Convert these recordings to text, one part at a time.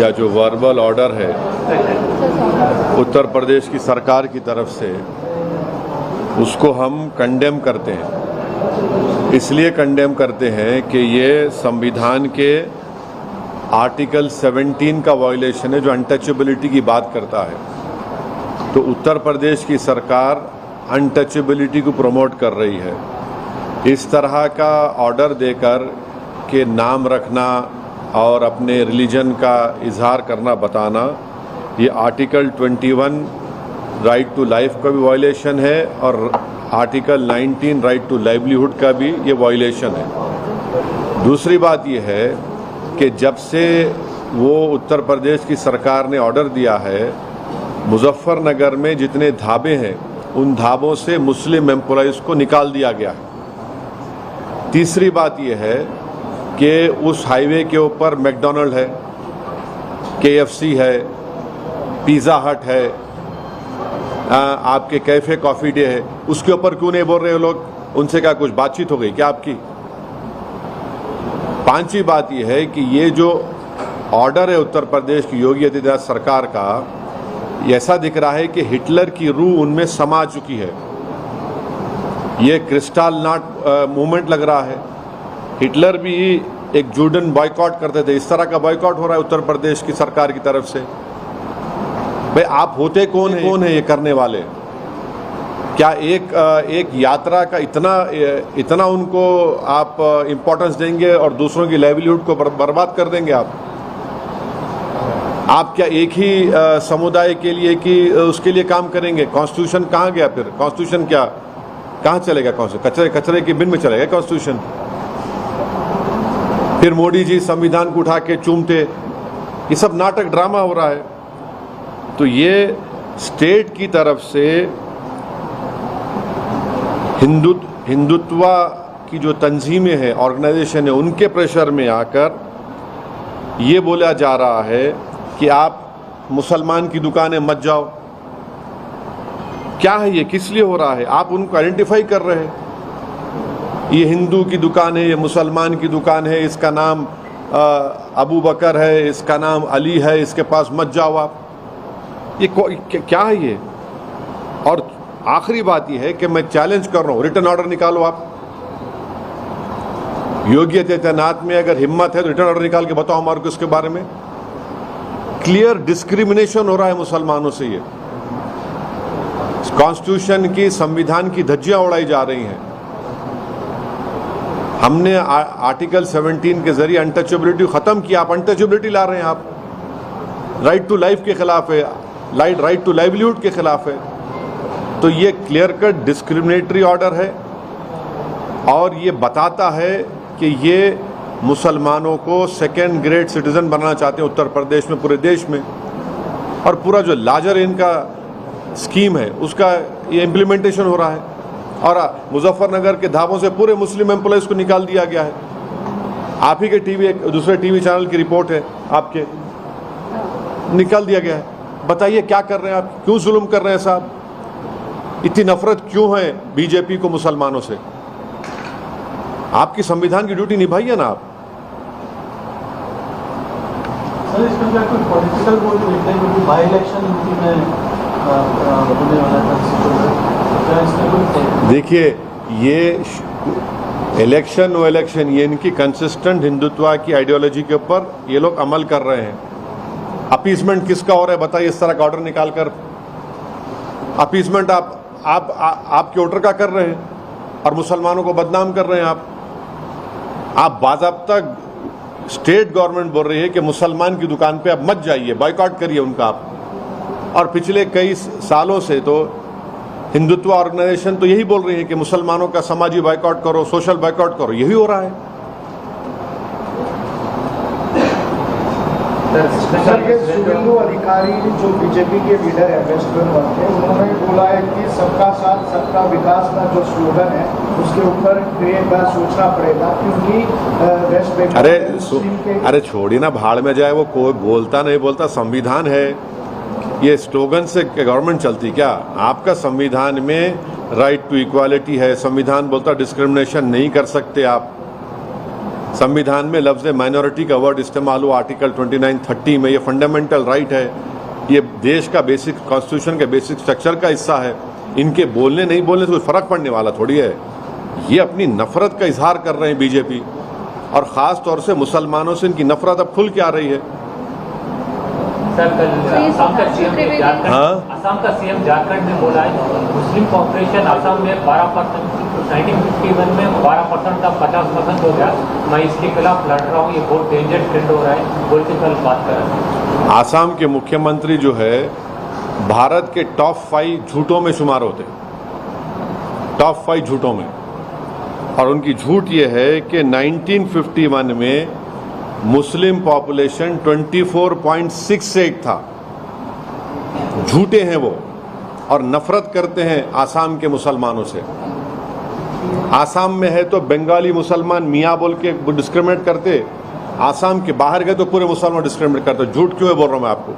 या जो verbal order है उत्तर प्रदेश की सरकार की तरफ से, उसको हम कंडेम करते हैं। इसलिए कंडेम करते हैं कि ये संविधान के आर्टिकल 17 का वायलेशन है, जो अनटचेबिलिटी की बात करता है। तो उत्तर प्रदेश की सरकार अनटचेबिलिटी को प्रमोट कर रही है। इस तरह का ऑर्डर देकर के नाम रखना और अपने रिलीजन का इजहार करना, बताना, ये आर्टिकल 21 राइट टू लाइफ का भी वायलेशन है और आर्टिकल 19 राइट टू लाइवलीहुड का भी ये वायलेशन है। दूसरी बात ये है कि जब से वो उत्तर प्रदेश की सरकार ने ऑर्डर दिया है, मुजफ्फरनगर में जितने ढाबे हैं उन ढाबों से मुस्लिम एम्प्लॉइज़ को निकाल दिया गया है। तीसरी बात यह है कि उस हाईवे के ऊपर मैकडॉनल्ड है, KFC है, पिज़्ज़ा हट है, आपके कैफ़े कॉफ़ी डे है, उसके ऊपर क्यों नहीं बोल रहे हो लोग? उनसे क्या कुछ बातचीत हो गई क्या आपकी? पांचवी बात यह है कि ये जो ऑर्डर है उत्तर प्रदेश की योगी आदित्यनाथ सरकार का, ऐसा दिख रहा है कि हिटलर की रूह उनमें समा चुकी है। ये क्रिस्टल नॉट मूवमेंट लग रहा है। हिटलर भी एक जूडन बॉयकॉट करते थे, इस तरह का बॉयकॉट हो रहा है उत्तर प्रदेश की सरकार की तरफ से। भाई आप होते कौन है ये करने वाले? क्या एक यात्रा का इतना उनको आप इम्पोर्टेंस देंगे और दूसरों की लाइवलीहुड को बर्बाद कर देंगे आप क्या एक ही समुदाय के लिए कि उसके लिए काम करेंगे? कॉन्स्टिट्यूशन कहाँ गया फिर? कॉन्स्टिट्यूशन क्या कहाँ चलेगा? कॉन्स्टिट्यूशन कचरे के बिन में चलेगा कॉन्स्टिट्यूशन? फिर मोदी जी संविधान को उठा के चूमते, ये सब नाटक ड्रामा हो रहा है। तो ये स्टेट की तरफ से हिंदुत्व की जो तंजीमें हैं, ऑर्गेनाइजेशन है, उनके प्रेशर में आकर ये बोला जा रहा है कि आप मुसलमान की दुकानें मत जाओ। क्या है ये? किस लिए हो रहा है? आप उनको आइडेंटिफाई कर रहे हैं, ये हिंदू की दुकान है, ये मुसलमान की दुकान है, इसका नाम अबू बकर है, इसका नाम अली है, इसके पास मत जाओ आप। ये क्या है ये? और आखिरी बात यह है कि मैं चैलेंज कर रहा हूं, रिटर्न ऑर्डर निकालो आप। योगी आदित्यनाथ में अगर हिम्मत है तो रिटर्न ऑर्डर निकाल के बताओ हमारे को इसके बारे में। क्लियर डिस्क्रिमिनेशन हो रहा है मुसलमानों से। ये कॉन्स्टिट्यूशन की, संविधान की धज्जियां उड़ाई जा रही हैं। हमने आर्टिकल 17 के जरिए अनटचेबिलिटी खत्म किया, आप अनटचेबिलिटी ला रहे हैं। आप राइट टू लाइफ के खिलाफ है, राइट टू लाइवलीहुड के खिलाफ है। तो ये क्लियर कट डिस्क्रिमिनेटरी ऑर्डर है और ये बताता है कि ये मुसलमानों को सेकेंड ग्रेड सिटीजन बनाना चाहते हैं उत्तर प्रदेश में, पूरे देश में। और पूरा जो लार्जर इनका स्कीम है उसका ये इम्प्लीमेंटेशन हो रहा है। और मुजफ्फरनगर के ढाबों से पूरे मुस्लिम एम्प्लॉइज़ को निकाल दिया गया है। आप ही के दूसरे टीवी चैनल की रिपोर्ट है, आपके निकाल दिया गया है। बताइए क्या कर रहे हैं आप? क्यों जुल्म कर रहे हैं साहब? इतनी नफरत क्यों है बीजेपी को मुसलमानों से? आपकी संविधान की ड्यूटी निभाइए ना आप। सर, इसमें क्या कोई पॉलिटिकल रोल देखते हैं? क्योंकि बाई इलेक्शन यूपी में होने वाला था, क्या इसमें कोई? देखिए, ये इलेक्शन नो इलेक्शन, ये इनकी कंसिस्टेंट हिंदुत्व की आइडियोलॉजी के ऊपर ये लोग अमल कर रहे हैं। अपीसमेंट किसका हो रहा है बताइए? इस तरह का ऑर्डर निकाल कर अपीसमेंट आपके वोटर का कर रहे हैं और मुसलमानों को बदनाम कर रहे हैं आप बाज़ाब्ता स्टेट गवर्नमेंट बोल रही है कि मुसलमान की दुकान पे आप मत जाइए, बॉयकॉट करिए उनका आप। और पिछले कई सालों से तो हिंदुत्व ऑर्गेनाइजेशन तो यही बोल रही है कि मुसलमानों का समाजी बॉयकॉट करो, सोशल बॉयकॉट करो। यही हो रहा है। शुभेंदु अधिकारी जो बीजेपी के लीडर है वेस्ट बंगाल के, उन्होंने बोला है कि सबका साथ सबका विकास का जो स्लोगन है उसके ऊपर एक बार सोचना पड़ेगा, क्योंकि वेस्ट बंगाल अरे छोड़िए ना, भाड़ में जाए वो, कोई बोलता नहीं बोलता, संविधान है। ये स्लोगन से गवर्नमेंट चलती क्या? आपका संविधान में राइट टू इक्वालिटी है, संविधान बोलता डिस्क्रिमिनेशन नहीं कर सकते आप। संविधान में लफ्ज़ माइनॉरिटी का वर्ड इस्तेमाल हुआ आर्टिकल 29-30 में। ये फंडामेंटल राइट है, ये देश का बेसिक कॉन्स्टिट्यूशन के बेसिक स्ट्रक्चर का हिस्सा है। इनके बोलने नहीं बोलने से कोई फ़र्क पड़ने वाला थोड़ी है। ये अपनी नफ़रत का इजहार कर रहे हैं बीजेपी, और ख़ास तौर से मुसलमानों से इनकी नफ़रत अब खुल के आ रही है। सर, कल असम का सीएम झारखंड में बोला है मुस्लिम पॉपुलेशन असम में 12% 1951 में 12% का 50% हो गया, मैं इसके खिलाफ लड़ रहा हूँ, ये बहुत डेंजर ट्रेंड हो रहा है बोल के कल बात कर रहे हैं। आसाम के मुख्यमंत्री जो है भारत के टॉप 5 झूठों में शुमार होते हैं, टॉप 5 झूठों में। और उनकी झूठ ये है कि 1951 में मुस्लिम पॉपुलेशन 24.68 था। झूठे हैं वो, और नफरत करते हैं आसाम के मुसलमानों से। आसाम में है तो बंगाली मुसलमान मियाँ बोल के डिस्क्रिमिनेट करते, आसाम के बाहर गए तो पूरे मुसलमान डिस्क्रिमिनेट करते। झूठ क्यों है बोल रहा हूँ मैं आपको।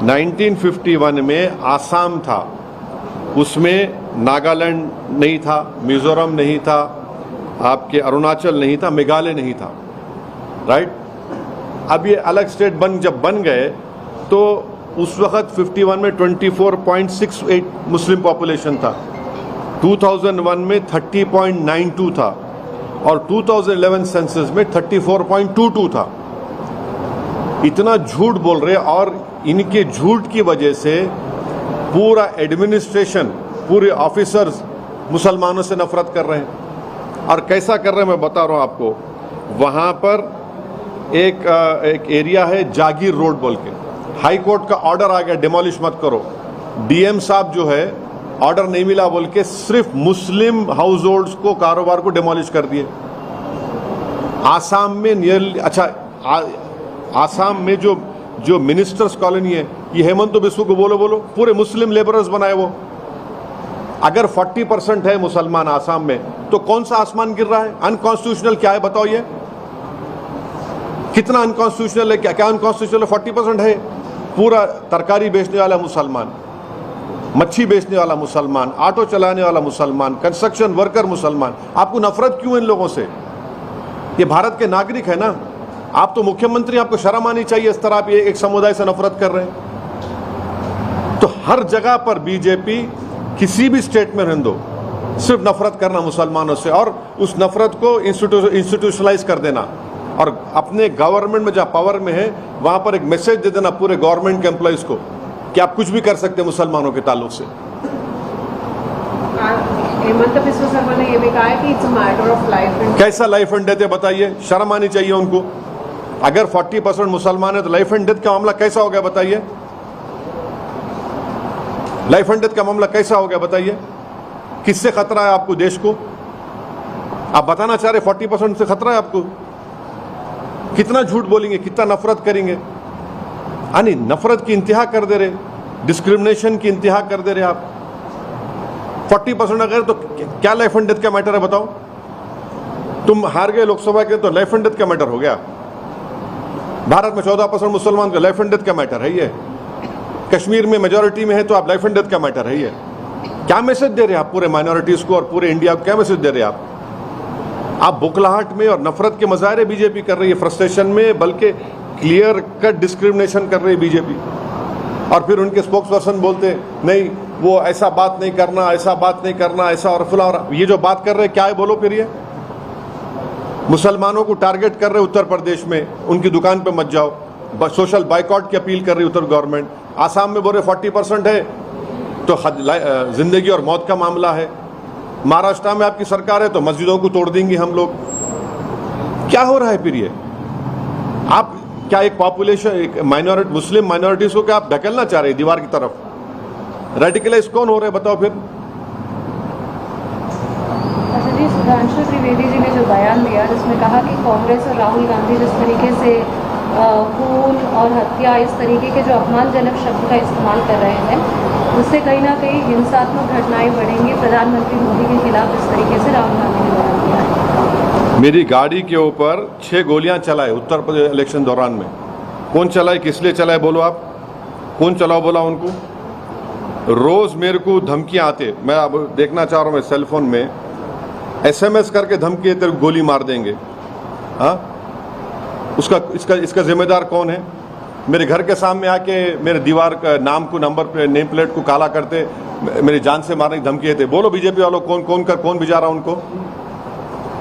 1951 में आसाम था, उसमें नागालैंड नहीं था, मिजोरम नहीं था, आपके अरुणाचल नहीं था, मेघालय नहीं था, राइट। अब ये अलग स्टेट जब बन गए तो उस वक्त 51 में 24.68 मुस्लिम पॉपुलेशन था, 2001 में 30.92 था, और 2011 सेंसस में 34.22 था। इतना झूठ बोल रहे, और इनके झूठ की वजह से पूरा एडमिनिस्ट्रेशन, पूरे ऑफिसर्स मुसलमानों से नफरत कर रहे हैं। और कैसा कर रहे हैं मैं बता रहा हूँ आपको। वहाँ पर एक एरिया है जागीर रोड बोल के, हाई कोर्ट का ऑर्डर आ गया डिमोलिश मत करो। डीएम साहब जो है ऑर्डर नहीं मिला बोल के सिर्फ मुस्लिम हाउस होल्ड्स को, कारोबार को डिमोलिश कर दिए। आसाम में नियरली, आसाम में जो मिनिस्टर्स कॉलोनी है, ये हेमंत बिस्व को बोलो पूरे मुस्लिम लेबरर्स बनाए वो। अगर 40% है मुसलमान आसाम में, तो कौन सा आसमान गिर रहा है? अनकॉन्स्टिट्यूशनल क्या है बताओ, ये कितना अनकॉन्स्टिट्यूशनल है? क्या अनकॉन्स्टिट्यूशनल? 40% है। पूरा तरकारी बेचने वाला मुसलमान, मच्छी बेचने वाला मुसलमान, ऑटो चलाने वाला मुसलमान, कंस्ट्रक्शन वर्कर मुसलमान। आपको नफरत क्यों इन लोगों से? ये भारत के नागरिक है ना। आप तो मुख्यमंत्री, आपको शर्म आनी चाहिए। इस तरह आप ये एक समुदाय से नफरत कर रहे हैं। तो हर जगह पर बीजेपी, किसी भी स्टेट में रहने दो, सिर्फ नफरत करना मुसलमानों से, और उस नफरत को इंस्टीट्यूशनलाइज कर देना, और अपने गवर्नमेंट में जहाँ पावर में है वहाँ पर एक मैसेज दे देना पूरे गवर्नमेंट के एम्प्लॉयज़ को कि आप कुछ भी कर सकते हैं मुसलमानों के ताल्लुक से। हेमंत बिस्व शर्मा ने ये भी कहा है कि it's a matter of life and. कैसा लाइफ एंड डेथ है बताइए? शर्म आनी चाहिए उनको। अगर 40% मुसलमान है तो लाइफ एंड डेथ का मामला कैसा हो गया बताइए? लाइफ एंड डेथ का मामला कैसा हो गया बताइए? किससे खतरा है आपको, देश को? आप बताना चाह रहे 40% से खतरा है आपको? कितना झूठ बोलेंगे, कितना नफरत करेंगे? यानी नफरत की इंतहा कर दे रहे, डिस्क्रिमिनेशन की इंतहा कर दे रहे आप। 40% अगर, तो क्या लाइफ एंड डेथ का मैटर है बताओ? तुम हार गए लोकसभा के तो लाइफ एंड डेथ का मैटर हो गया। भारत में 14% मुसलमान का लाइफ एंड डेथ का मैटर है ये। कश्मीर में मेजॉरिटी में है तो आप लाइफ एंड डेथ का मैटर है ये। क्या मैसेज दे रहे हैं आप पूरे माइनॉरिटीज को और पूरे इंडिया को? क्या मैसेज दे रहे हैं आप बुकलाहट में और नफरत के मज़ाहिरे बीजेपी कर रही है, फ्रस्ट्रेशन में, बल्कि क्लियर कट डिस्क्रिमिनेशन कर रही है बीजेपी। और फिर उनके स्पोक्स पर्सन बोलते नहीं, वो ऐसा बात नहीं करना, ऐसा बात नहीं करना, ऐसा और फला। और ये जो बात कर रहे हैं क्या है बोलो फिर? ये मुसलमानों को टारगेट कर रहे उत्तर प्रदेश में, उनकी दुकान पे मत जाओ, सोशल बाइकआउट की अपील कर रही उत्तर गवर्नमेंट। आसाम में बोल रहे 40% है तो जिंदगी और मौत का मामला है। महाराष्ट्र में आपकी सरकार है तो मस्जिदों को तोड़ देंगे हम लोग। क्या हो रहा है फिर ये? आप क्या एक पॉपुलेशन, एक माइनॉरिटी, मुस्लिम माइनॉरिटीज को क्या आप धकेलना चाह रहे हैं दीवार की तरफ? रेडिकलाइज कौन हो रहे हैं बताओ फिर? अच्छा जी, सुधांशु त्रिवेदी जी ने जो बयान दिया जिसमें कहा कि कांग्रेस और राहुल गांधी जिस तरीके से खून और हत्या, इस तरीके के जो अपमानजनक शब्द का इस्तेमाल कर रहे हैं, उससे कहीं ना कहीं हिंसात्मक घटनाएं बढ़ेंगी। प्रधानमंत्री मोदी के खिलाफ इस तरीके से राहुल गांधी ने बयान दिया है। मेरी गाड़ी के ऊपर 6 गोलियां चलाए उत्तर प्रदेश इलेक्शन दौरान में। कौन चलाए, किस लिए चलाए बोलो आप? कौन चलाओ बोला उनको? रोज मेरे को धमकियां आते, मैं अब देखना चाह रहा हूँ मैं सेलफोन में SMS करके धमकी, तेरे गोली मार देंगे। हाँ, इसका जिम्मेदार कौन है? मेरे घर के सामने आके मेरे दीवार का नाम को, नंबर पे, नेम प्लेट को काला करते, मेरी जान से मारने की धमकी देते। बोलो बीजेपी वालों, कौन भिजा रहा उनको?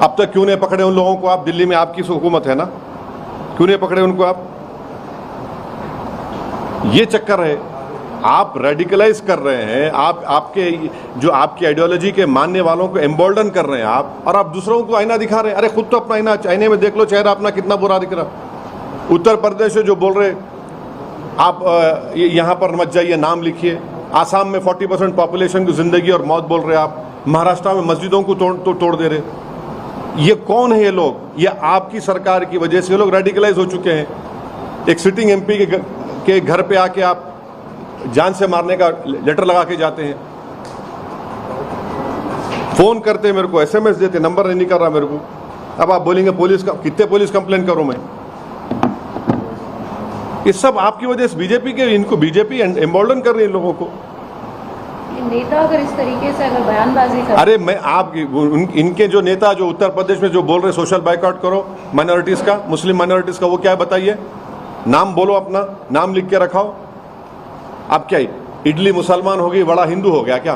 अब तक क्यों नहीं पकड़े उन लोगों को आप? दिल्ली में आपकी हुकूमत है ना, क्यों नहीं पकड़े उनको आप? ये चक्कर है, आप रेडिकलाइज कर रहे हैं, आपकी आइडियोलॉजी के मानने वालों को एम्बोल्डन कर रहे हैं आप, और आप दूसरों को आईना दिखा रहे हैं। अरे खुद तो अपना आईने में देख लो, चेहरा अपना कितना बुरा दिख रहा। उत्तर प्रदेश से जो बोल रहे आप यहां पर मत जाइए, नाम लिखिए। आसाम में 40% पॉपुलेशन की जिंदगी और मौत बोल रहे आप। महाराष्ट्र में मस्जिदों को तोड़ दे रहे। ये कौन है ये लोग? ये आपकी सरकार की वजह से ये लोग रेडिकलाइज हो चुके हैं। एक सिटिंग एमपी के घर पे आके आप जान से मारने का लेटर लगा के जाते हैं, फोन करते मेरे को, एसएमएस देते, नंबर नहीं कर रहा मेरे को। अब आप बोलेंगे पुलिस का, कितने पुलिस कंप्लेन करूं मैं? ये सब आपकी वजह से बीजेपी के, इनको बीजेपी एम्बोल्डन कर रही है लोगों को। नेता अगर इस तरीके से अगर बयानबाजी कर, अरे मैं इनके जो नेता जो उत्तर प्रदेश में जो बोल रहे सोशल बाइकआउट करो माइनॉरिटीज का, मुस्लिम माइनॉरिटीज का, वो क्या है बताइए? नाम बोलो, अपना नाम लिख के रखाओ। आप क्या इडली मुसलमान हो गई, वड़ा हिंदू हो गया क्या?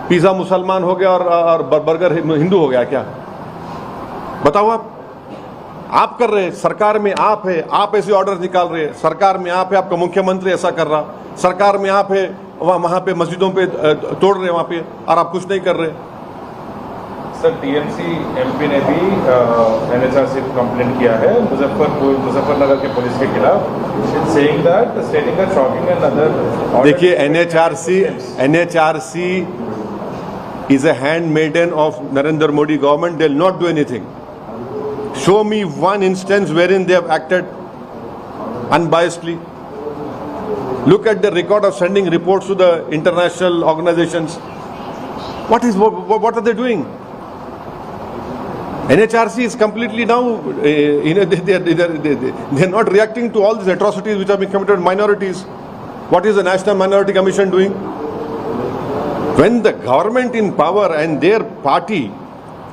पिज्जा मुसलमान हो गया और बर्गर हिंदू हो गया क्या? बताओ आप कर रहे हैं। सरकार में आप है, आप ऐसे ऑर्डर निकाल रहे हैं। सरकार में आप है, आपका मुख्यमंत्री ऐसा कर रहा। सरकार में आप है, वहां पे मस्जिदों पे तोड़ रहे वहां पे, और आप कुछ नहीं कर रहे। सर, टीएमसी एमपी ने भी एनएचआरसी कंप्लेंट किया है मुजफ्फरनगर के पुलिस के खिलाफ, saying that stating that shocking and other. देखिए, NHRC is a handmaiden of Narendra Modi government. They'll not do anything. Show me one instance wherein they have acted unbiasedly. Look at the record of sending reports to the international organizations. What are they doing? NHRC is completely now, they're not reacting to all these atrocities which have been committed on minorities. What is the National Minority Commission doing? When the government in power and their party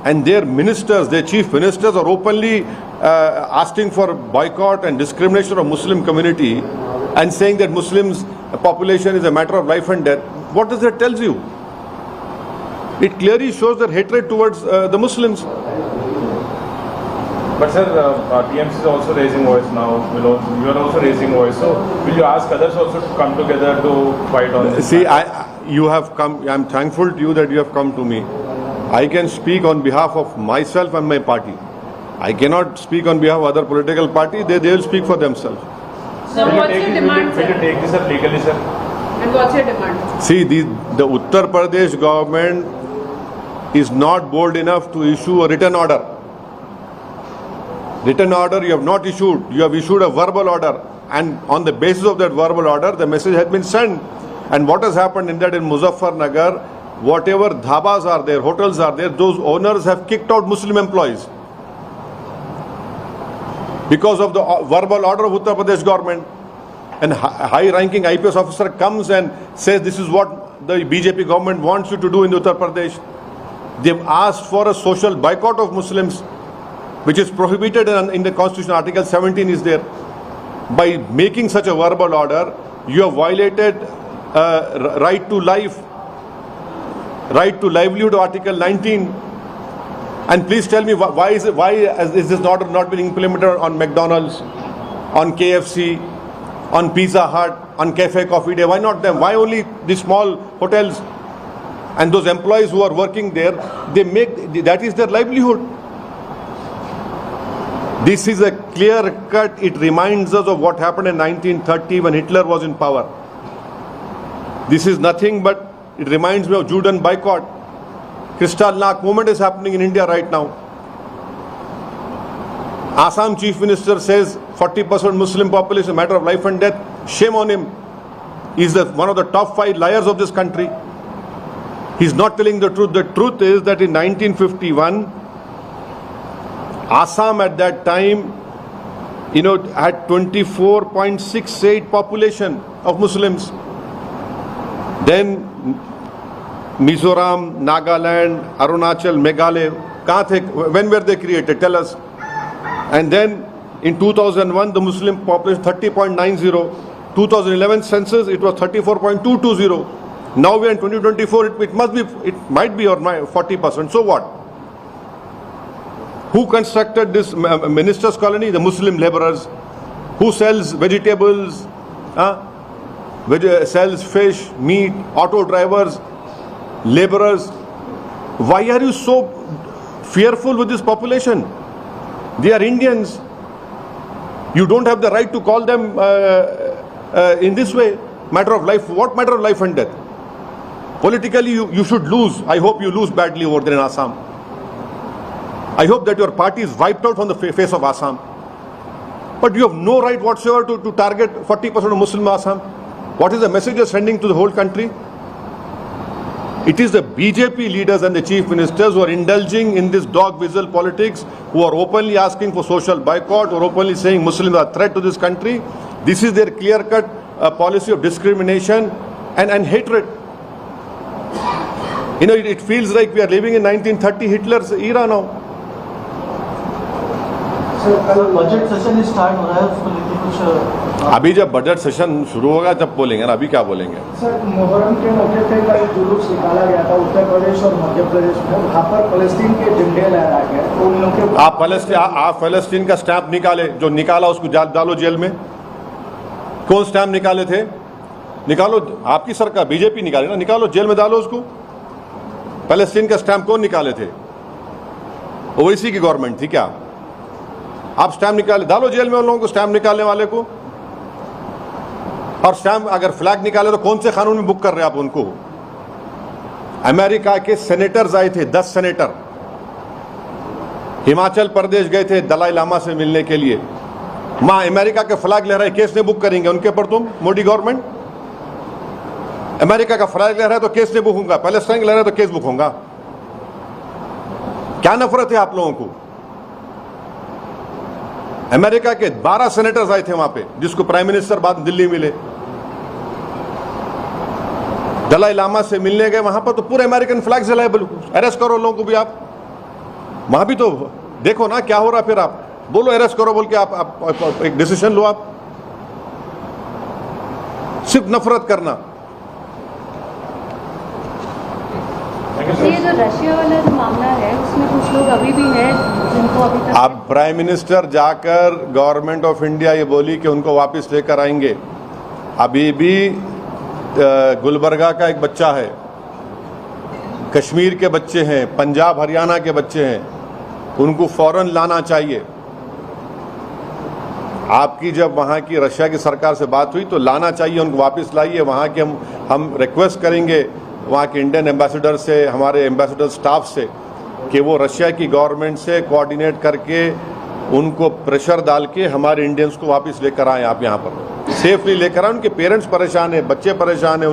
and their ministers, their chief ministers are openly asking for boycott and discrimination of Muslim community and saying that Muslims population is a matter of life and death, what does that tell you? It clearly shows their hatred towards the Muslims. But sir, TMC is also raising voice now. You are also raising voice. So will you ask others also to come together to fight on this? See, you have come. I'm thankful to you that you have come to me. I can speak on behalf of myself and my party. I cannot speak on behalf of other political party. They will speak for themselves. So what's your demand, Will you take this up legally, sir? And what's your demand? See, the Uttar Pradesh government is not bold enough to issue a written order. Written order you have not issued. You have issued a verbal order, and on the basis of that verbal order, the message has been sent. And what has happened in that in Muzaffarnagar, whatever dhabas are there, hotels are there, those owners have kicked out Muslim employees because of the verbal order of Uttar Pradesh government. And high-ranking IPS officer comes and says this is what the BJP government wants you to do in Uttar Pradesh. They've asked for a social boycott of Muslims, which is prohibited in the Constitution. Article 17 is there. By making such a verbal order, you have violated right to life, right to livelihood, Article 19. And please tell me why is this order not been implemented on McDonald's, on KFC, on Pizza Hut, on Cafe Coffee Day? Why not them? Why only the small hotels? And those employees who are working there, that is their livelihood. This is a clear cut. It reminds us of what happened in 1930 when Hitler was in power. This is nothing but, it reminds me of Judean boycott. Kristallnacht movement is happening in India right now. Assam Chief Minister says 40% Muslim population is a matter of life and death. Shame on him. He's one of the top 5 liars of this country. He's not telling the truth. The truth is that in 1951, Assam at that time, had 24.68 population of Muslims. Then Mizoram, Nagaland, Arunachal, Meghalaya, when were they created? Tell us. And then in 2001, the Muslim population 30.90. 2011 census, it was 34.220. Now we are in 2024. It might be or 40%. So what? Who constructed this ministers' colony? The Muslim laborers. Who sells vegetables? Sells fish, meat, auto drivers, laborers. Why are you so fearful with this population? They are Indians. You don't have the right to call them in this way. Matter of life. What matter of life and death? Politically, you should lose. I hope you lose badly over there in Assam. I hope that your party is wiped out from the face of Assam. But you have no right whatsoever to target 40% of Muslim Assam. What is the message you are sending to the whole country? It is the BJP leaders and the chief ministers who are indulging in this dog whistle politics, who are openly asking for social boycott or openly saying Muslims are a threat to this country. This is their clear-cut policy of discrimination and hatred. You know, it feels like we are living in 1930 Hitler's era now. Sir budget session start हो रहा है, उसको लेकर कुछ अभी जब budget session शुरू होगा तब बोलेंगे ना, अभी क्या बोलेंगे? सर, मुहर्रम के मौके पर कल जुलूस निकाला गया था उत्तर प्रदेश और मध्य प्रदेश में, वहाँ पर फलस्तीन के झंडे लहराए गए, तो उन लोगों के आप फलस्तीन का स्टैंप निकाले, जो निकाला उसको डालो जेल में। कौन स्टैंप निकाले थे? निकालो, आपकी सरकार बीजेपी निकाले ना, निकालो जेल में डालो उसको। फलस्तीन का स्टैंप कौन निकाले थे? ओवैसी की गवर्नमेंट थी क्या? आप स्टैम्प निकाले, डालो जेल में उन लोगों को, स्टैम्प निकालने वाले को। और स्टैम्प अगर फ्लैग निकाले तो कौन से कानून में बुक कर रहे हैं आप उनको? अमेरिका के सेनेटर्स आए थे, 10 सेनेटर हिमाचल प्रदेश गए थे दलाई लामा से मिलने के लिए। मां अमेरिका के फ्लैग ले रहे, केस नहीं बुक करेंगे उनके पर तुम? मोदी गवर्नमेंट अमेरिका का फ्लैग ले रहा है तो केस नहीं बुक होगा, पैलेस्टाइन ले रहा है तो केस बुक होगा। क्या नफरत है आप लोगों को? अमेरिका के 12 सेनेटर्स आए थे वहां पे, जिसको प्राइम मिनिस्टर बाद दिल्ली मिले। दलाई लामा से मिलने गए, वहां पर तो पूरे अमेरिकन फ्लैग जलाए। अरेस्ट करो लोगों को भी आप, वहां भी तो देखो ना क्या हो रहा। फिर आप बोलो अरेस्ट करो बोल के आप एक डिसीजन लो। आप सिर्फ नफरत करना। ये जो रशिया वाला जो मामला है उसमें कुछ लोग अभी भी हैं जिनको अभी तक अब प्राइम मिनिस्टर जाकर गवर्नमेंट ऑफ इंडिया ये बोली कि उनको वापस लेकर आएंगे। अभी भी गुलबर्गा का एक बच्चा है, कश्मीर के बच्चे हैं, पंजाब हरियाणा के बच्चे हैं, उनको फौरन लाना चाहिए। आपकी जब वहाँ की रशिया की सरकार से बात हुई तो लाना चाहिए, उनको वापस लाइए। वहाँ के हम रिक्वेस्ट करेंगे वहाँ के इंडियन एम्बेसडर से, हमारे एम्बेसडर स्टाफ से, कि वो रशिया की गवर्नमेंट से कोऑर्डिनेट करके उनको प्रेशर डाल के हमारे इंडियंस को वापस लेकर आएँ। आप यहाँ पर सेफली लेकर आए। उनके पेरेंट्स परेशान हैं, बच्चे परेशान हैं,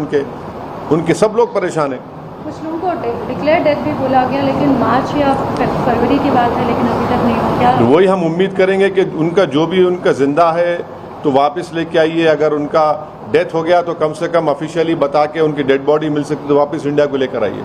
उनके सब लोग परेशान हैं। कुछ लोगों को डिक्लेयर डेथ भी बोला गया, लेकिन मार्च या फरवरी की बात है, लेकिन अभी तक नहीं हो। क्या वही हम उम्मीद करेंगे कि उनका जो भी उनका जिंदा है तो वापस लेके आइए। अगर उनका डेथ हो गया तो कम से कम ऑफिशियली बता के उनकी डेड बॉडी मिल सकती तो वापस इंडिया को लेकर आइए।